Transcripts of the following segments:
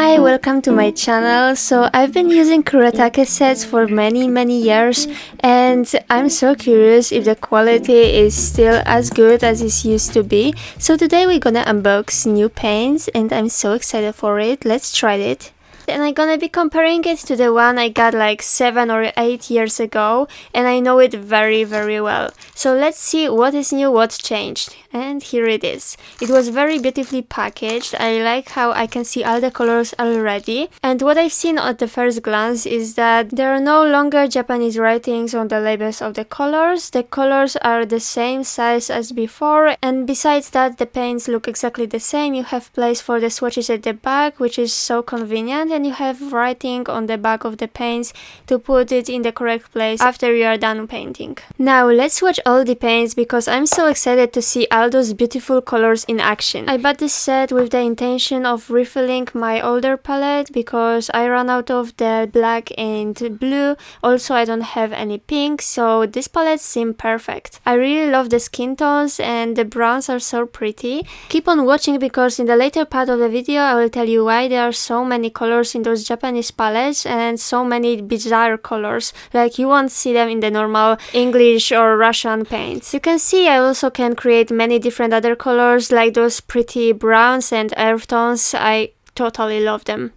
Hi, welcome to my channel. So I've been using Kuretake sets for many years and I'm so curious if the quality is still as good as it used to be. So today we're gonna unbox new paints and I'm so excited for it. Let's try it. And I'm gonna be comparing it to the one I got like 7 or 8 years ago, and I know it very well. So let's see what is new, what changed. And here it is. It was very beautifully packaged. I like how I can see all the colors already. And what I've seen at the first glance is that there are no longer Japanese writings on the labels of the colors. The colors are the same size as before, and besides that the paints look exactly the same. You have place for the swatches at the back, which is so convenient, and you have writing on the back of the paints to put it in the correct place after you are done painting. Now let's swatch all the paints because I'm so excited to see all those beautiful colors in action. I bought this set with the intention of refilling my older palette because I ran out of the black and blue. Also I don't have any pink, so this palette seemed perfect. I really love the skin tones and the browns are so pretty. Keep on watching because in the later part of the video I will tell you why there are so many colors in those Japanese palettes and so many bizarre colors, like you won't see them in the normal English or Russian paints. You can see I also can create many different other colors like those pretty browns and earth tones. I totally love them.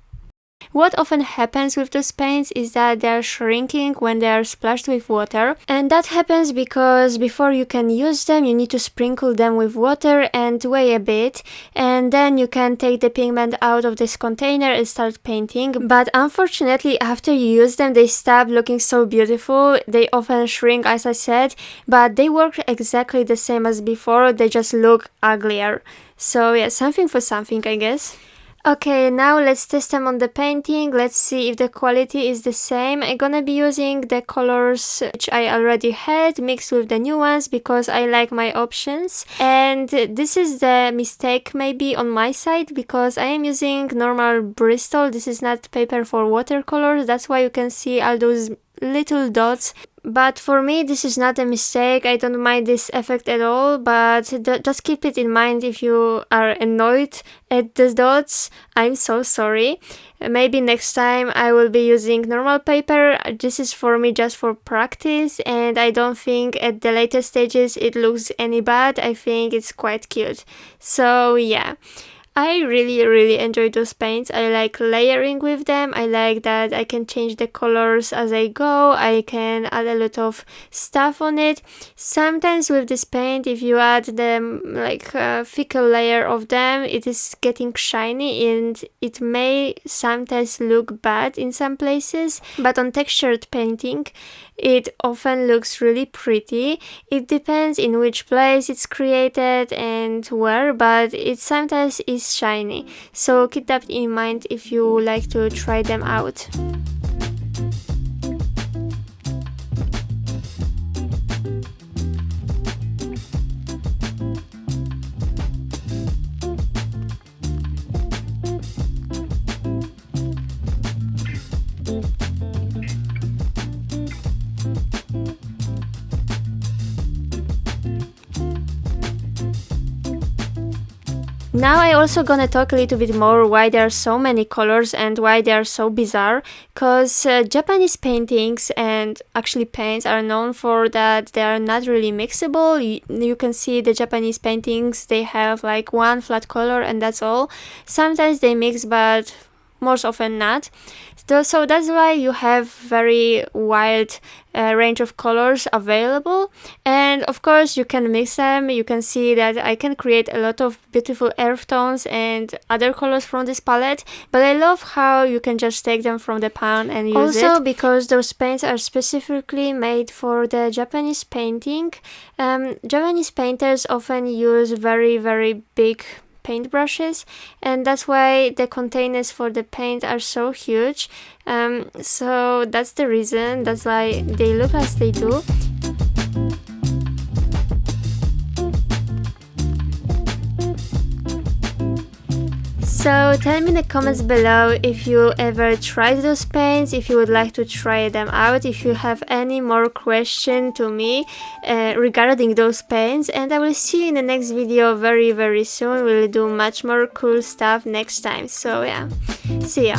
What often happens with those paints is that they are shrinking when they are splashed with water, and that happens because before you can use them you need to sprinkle them with water and wait a bit, and then you can take the pigment out of this container and start painting. But unfortunately after you use them they stop looking so beautiful. They often shrink, as I said, but they work exactly the same as before, they just look uglier. So yeah, something for something, I guess. Okay, now let's test them on the painting. Let's see if the quality is the same. I'm gonna be using the colors which I already had mixed with the new ones because I like my options. And this is the mistake maybe on my side because I am using normal Bristol. This is not paper for watercolors. That's why you can see all those little dots. But for me this is not a mistake. I don't mind this effect at all, but just keep it in mind if you are annoyed at the dots. I'm so sorry. Maybe next time I will be using normal paper. This is for me just for practice, and I don't think at the later stages it looks any bad. I think it's quite cute. So yeah, I really enjoy those paints. I like layering with them. I like that I can change the colors as I go. I can add a lot of stuff on it. Sometimes with this paint, if you add them like a thicker layer of them, it is getting shiny and it may sometimes look bad in some places. But on textured painting, it often looks really pretty. It depends in which place it's created and where, but it sometimes is shiny. So keep that in mind if you like to try them out. Now I also gonna talk a little bit more why there are so many colors and why they are so bizarre, cause Japanese paintings and actually paints are known for that they are not really mixable. You can see the Japanese paintings, they have like one flat color and that's all. Sometimes they mix, but most often not. So that's why you have very wide range of colors available, and of course you can mix them. You can see that I can create a lot of beautiful earth tones and other colors from this palette, but I love how you can just take them from the pan and use it. Also because those paints are specifically made for the Japanese painting. Japanese painters often use very big paintbrushes, and that's why the containers for the paint are so huge. So that's the reason, that's why they look as they do. So tell me in the comments below if you ever tried those paints, if you would like to try them out, if you have any more question to me regarding those paints, and I will see you in the next video very soon. We'll do much more cool stuff next time. So yeah, see ya.